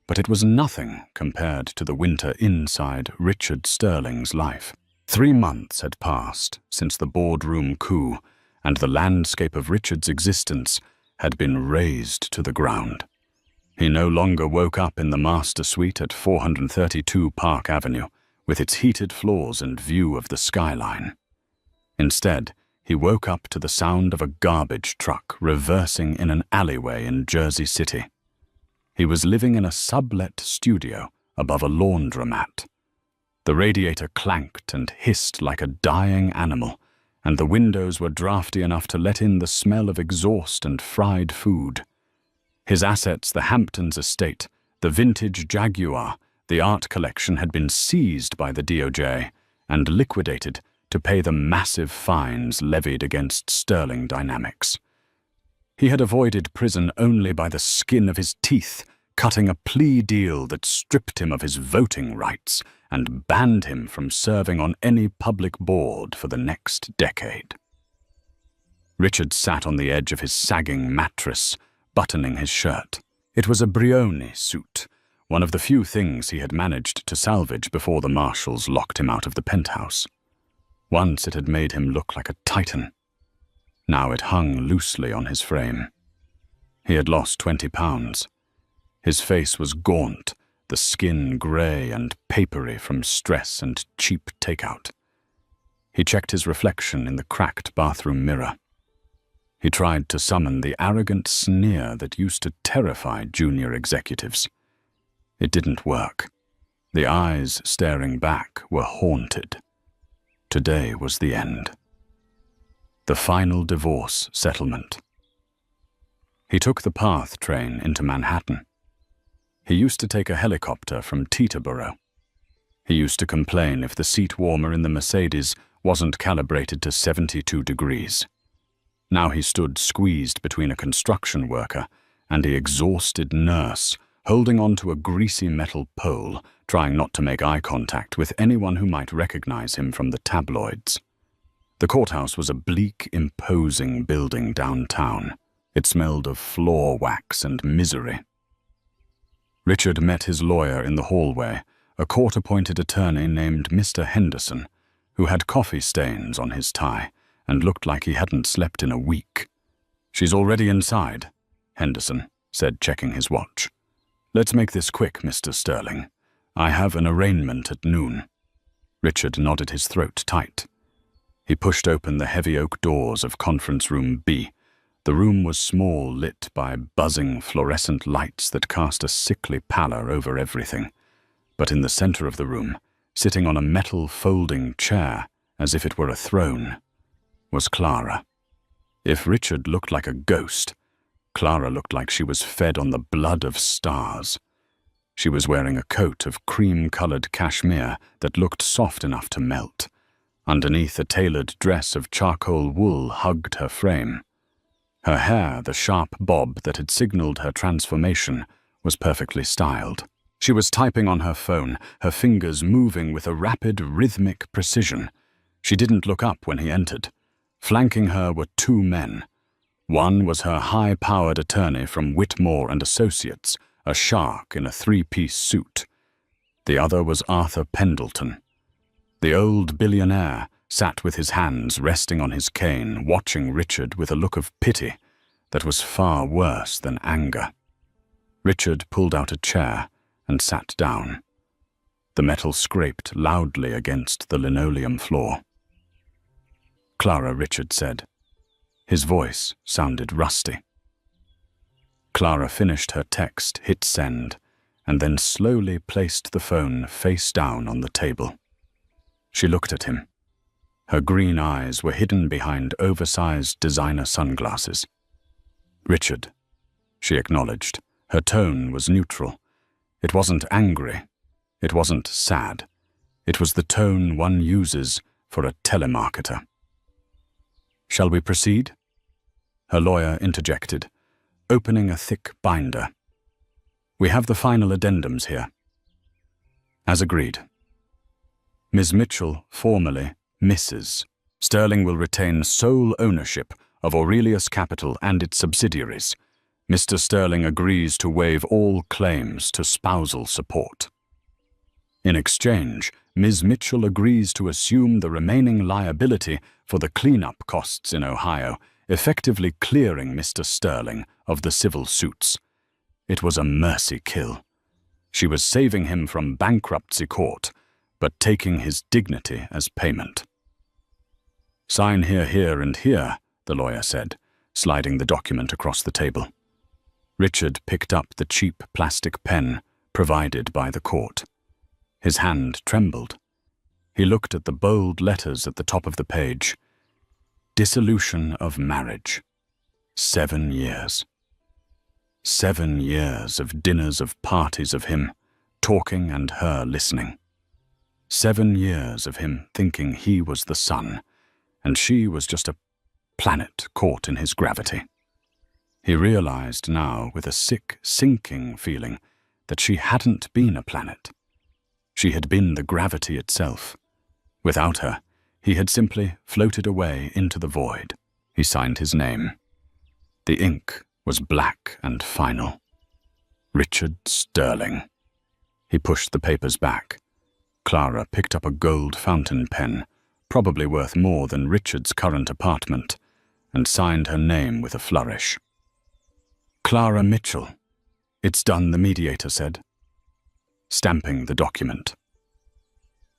but it was nothing compared to the winter inside Richard Sterling's life. 3 months had passed since the boardroom coup, and the landscape of Richard's existence had been razed to the ground. He no longer woke up in the master suite at 432 Park Avenue, with its heated floors and view of the skyline. Instead, he woke up to the sound of a garbage truck reversing in an alleyway in Jersey City. He was living in a sublet studio above a laundromat. The radiator clanked and hissed like a dying animal, and the windows were drafty enough to let in the smell of exhaust and fried food. His assets, the Hamptons estate, the vintage Jaguar, the art collection, had been seized by the DOJ and liquidated to pay the massive fines levied against Sterling Dynamics. He had avoided prison only by the skin of his teeth, cutting a plea deal that stripped him of his voting rights and banned him from serving on any public board for the next decade. Richard sat on the edge of his sagging mattress, buttoning his shirt. It was a Brioni suit, one of the few things he had managed to salvage before the marshals locked him out of the penthouse. Once it had made him look like a titan. Now it hung loosely on his frame. He had lost 20 pounds. His face was gaunt, the skin grey and papery from stress and cheap takeout. He checked his reflection in the cracked bathroom mirror. He tried to summon the arrogant sneer that used to terrify junior executives. It didn't work. The eyes staring back were haunted. Today was the end. The final divorce settlement. He took the PATH train into Manhattan. He used to take a helicopter from Teterboro. He used to complain if the seat warmer in the Mercedes wasn't calibrated to 72 degrees. Now he stood squeezed between a construction worker and the exhausted nurse, holding onto a greasy metal pole, trying not to make eye contact with anyone who might recognize him from the tabloids. The courthouse was a bleak, imposing building downtown. It smelled of floor wax and misery. Richard met his lawyer in the hallway, a court-appointed attorney named Mr. Henderson, who had coffee stains on his tie and looked like he hadn't slept in a week. "She's already inside," Henderson said, checking his watch. "Let's make this quick, Mr. Sterling. I have an arraignment at noon." Richard nodded, his throat tight. He pushed open the heavy oak doors of Conference Room B. The room was small, lit by buzzing fluorescent lights that cast a sickly pallor over everything. But in the center of the room, sitting on a metal folding chair, as if it were a throne, was Clara. If Richard looked like a ghost, Clara looked like she was fed on the blood of stars. She was wearing a coat of cream-colored cashmere that looked soft enough to melt. Underneath, a tailored dress of charcoal wool hugged her frame. Her hair, the sharp bob that had signaled her transformation, was perfectly styled. She was typing on her phone, her fingers moving with a rapid, rhythmic precision. She didn't look up when he entered. Flanking her were two men. One was her high-powered attorney from Whitmore and Associates, a shark in a three-piece suit. The other was Arthur Pendleton. The old billionaire sat with his hands resting on his cane, watching Richard with a look of pity that was far worse than anger. Richard pulled out a chair and sat down. The metal scraped loudly against the linoleum floor. "Clara," Richard said. His voice sounded rusty. Clara finished her text, hit send, and then slowly placed the phone face down on the table. She looked at him. Her green eyes were hidden behind oversized designer sunglasses. "Richard," she acknowledged. Her tone was neutral. It wasn't angry. It wasn't sad. It was the tone one uses for a telemarketer. "Shall we proceed?" Her lawyer interjected, opening a thick binder. "We have the final addendums here." As agreed. Ms. Mitchell, formally Mrs. Sterling, will retain sole ownership of Aurelius Capital and its subsidiaries. Mr. Sterling agrees to waive all claims to spousal support. In exchange, Ms. Mitchell agrees to assume the remaining liability for the cleanup costs in Ohio, effectively clearing Mr. Sterling of the civil suits. It was a mercy kill. She was saving him from bankruptcy court, but taking his dignity as payment. "Sign here, here, and here," the lawyer said, sliding the document across the table. Richard picked up the cheap plastic pen provided by the court. His hand trembled. He looked at the bold letters at the top of the page. Dissolution of marriage. 7 years. 7 years of dinners, of parties, of him talking and her listening. 7 years of him thinking he was the sun, and she was just a planet caught in his gravity. He realized now, with a sick, sinking feeling, that she hadn't been a planet. She had been the gravity itself. Without her, he had simply floated away into the void. He signed his name. The ink was black and final. Richard Sterling. He pushed the papers back. Clara picked up a gold fountain pen, probably worth more than Richard's current apartment, and signed her name with a flourish. "Clara Mitchell." "It's done," the mediator said, stamping the document.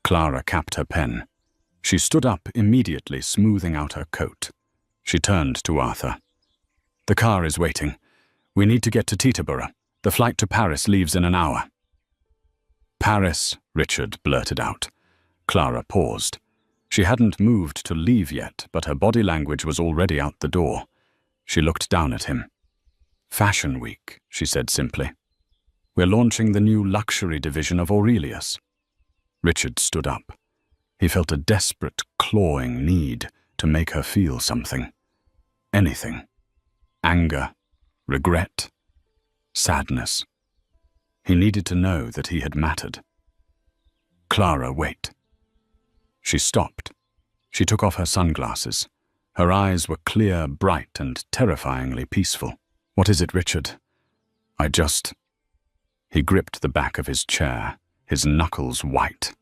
Clara capped her pen. She stood up immediately, smoothing out her coat. She turned to Arthur. "The car is waiting. We need to get to Teterboro. The flight to Paris leaves in an hour." "Paris," Richard blurted out. Clara paused. She hadn't moved to leave yet, but her body language was already out the door. She looked down at him. "Fashion Week," she said simply. "We're launching the new luxury division of Aurelius." Richard stood up. He felt a desperate, clawing need to make her feel something. Anything. Anger, regret, sadness. He needed to know that he had mattered. "Clara, wait." She stopped. She took off her sunglasses. Her eyes were clear, bright, and terrifyingly peaceful. "What is it, Richard?" "I just—" He gripped the back of his chair, his knuckles white.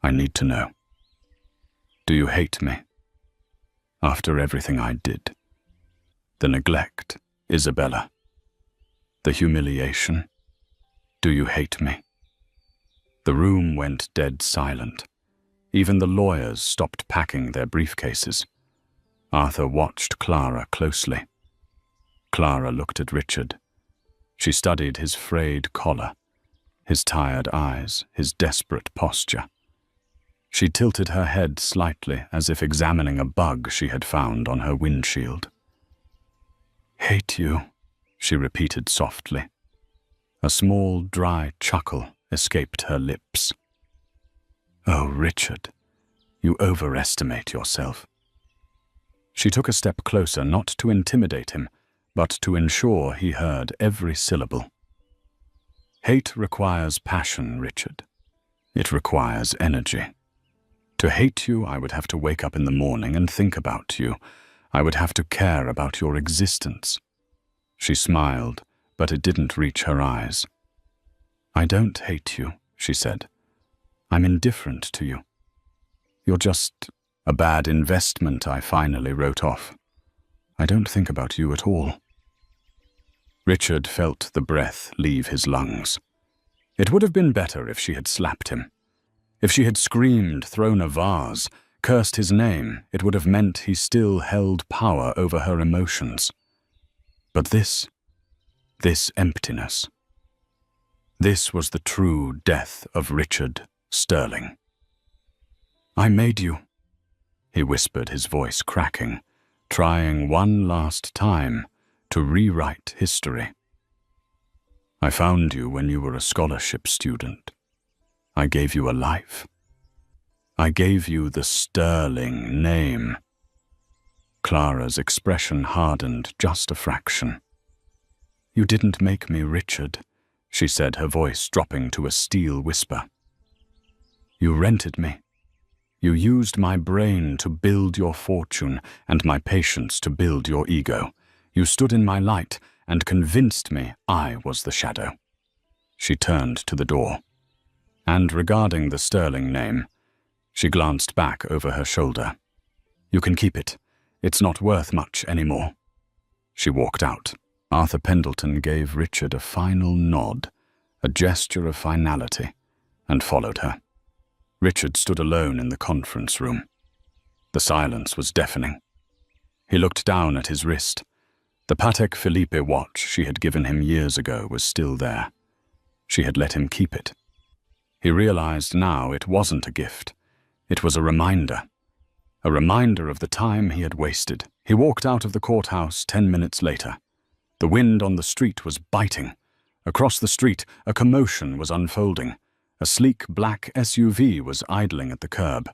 "I need to know. Do you hate me? After everything I did. The neglect, Isabella. The humiliation. Do you hate me?" The room went dead silent. Even the lawyers stopped packing their briefcases. Arthur watched Clara closely. Clara looked at Richard. She studied his frayed collar, his tired eyes, his desperate posture. She tilted her head slightly, as if examining a bug she had found on her windshield. "Hate you," she repeated softly. A small, dry chuckle escaped her lips. "Oh, Richard, you overestimate yourself." She took a step closer, not to intimidate him, but to ensure he heard every syllable. "Hate requires passion, Richard. It requires energy. To hate you, I would have to wake up in the morning and think about you. I would have to care about your existence." She smiled, but it didn't reach her eyes. "I don't hate you," she said. "I'm indifferent to you. You're just a bad investment," I finally wrote off. "I don't think about you at all." Richard felt the breath leave his lungs. It would have been better if she had slapped him. If she had screamed, thrown a vase, cursed his name, it would have meant he still held power over her emotions. But this emptiness, this was the true death of Richard Sterling. "I made you," he whispered, his voice cracking, trying one last time to rewrite history. "I found you when you were a scholarship student. I gave you a life. I gave you the Sterling name." Clara's expression hardened just a fraction. "You didn't make me, Richard," she said, her voice dropping to a steel whisper. "You rented me. You used my brain to build your fortune and my patience to build your ego. You stood in my light and convinced me I was the shadow." She turned to the door. And regarding the Sterling name, she glanced back over her shoulder. "You can keep it. It's not worth much anymore." She walked out. Arthur Pendleton gave Richard a final nod, a gesture of finality, and followed her. Richard stood alone in the conference room. The silence was deafening. He looked down at his wrist. The Patek Philippe watch she had given him years ago was still there. She had let him keep it. He realized now it wasn't a gift. It was a reminder of the time he had wasted. He walked out of the courthouse 10 minutes later. The wind on the street was biting. Across the street, a commotion was unfolding. A sleek black SUV was idling at the curb.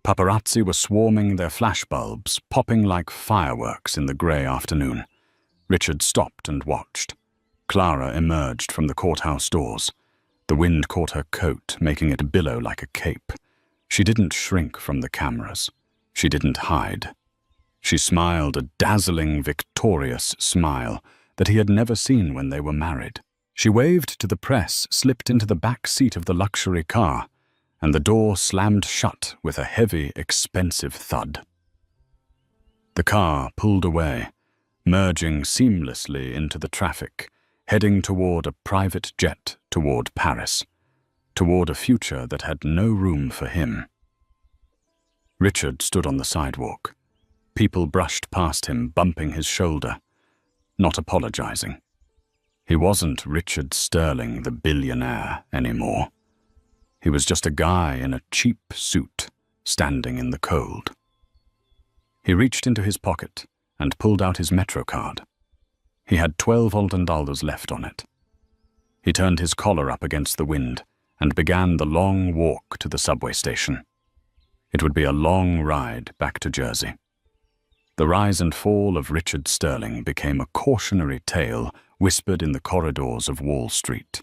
Paparazzi were swarming their flashbulbs, popping like fireworks in the grey afternoon. Richard stopped and watched. Clara emerged from the courthouse doors. The wind caught her coat, making it billow like a cape. She didn't shrink from the cameras. She didn't hide. She smiled a dazzling, victorious smile that he had never seen when they were married. She waved to the press, slipped into the back seat of the luxury car, and the door slammed shut with a heavy, expensive thud. The car pulled away, merging seamlessly into the traffic, heading toward a private jet toward Paris, toward a future that had no room for him. Richard stood on the sidewalk. People brushed past him, bumping his shoulder, not apologizing. He wasn't Richard Sterling, the billionaire, anymore. He was just a guy in a cheap suit, standing in the cold. He reached into his pocket and pulled out his Metro card. He had $12 left on it. He turned his collar up against the wind and began the long walk to the subway station. It would be a long ride back to Jersey. The rise and fall of Richard Sterling became a cautionary tale whispered in the corridors of Wall Street.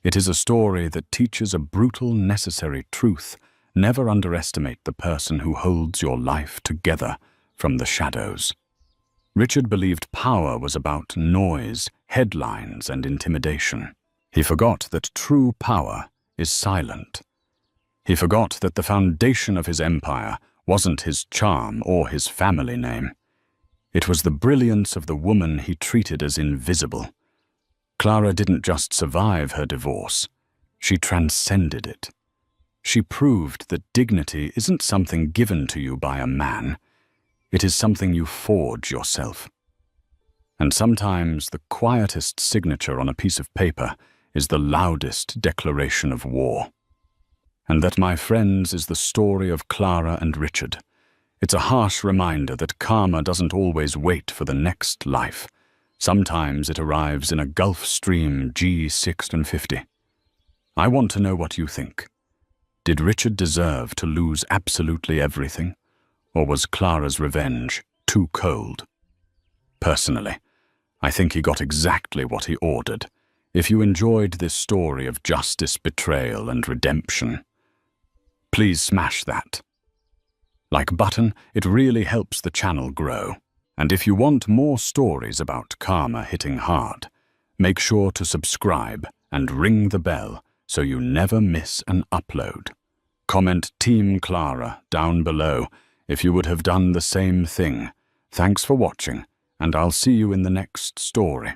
It is a story that teaches a brutal, necessary truth: never underestimate the person who holds your life together from the shadows. Richard believed power was about noise, headlines, and intimidation. He forgot that true power is silent. He forgot that the foundation of his empire wasn't his charm or his family name. It was the brilliance of the woman he treated as invisible. Clara didn't just survive her divorce, she transcended it. She proved that dignity isn't something given to you by a man. It is something you forge yourself. And sometimes the quietest signature on a piece of paper is the loudest declaration of war. And that, my friends, is the story of Clara and Richard. It's a harsh reminder that karma doesn't always wait for the next life, Sometimes it arrives in a Gulf Stream G650. I want to know what you think. Did Richard deserve to lose absolutely everything, or was Clara's revenge too cold? Personally, I think he got exactly what he ordered. If you enjoyed this story of justice, betrayal, and redemption, please smash that like button. It really helps the channel grow. And if you want more stories about karma hitting hard, make sure to subscribe and ring the bell so you never miss an upload. Comment Team Clara down below if you would have done the same thing. Thanks for watching, and I'll see you in the next story.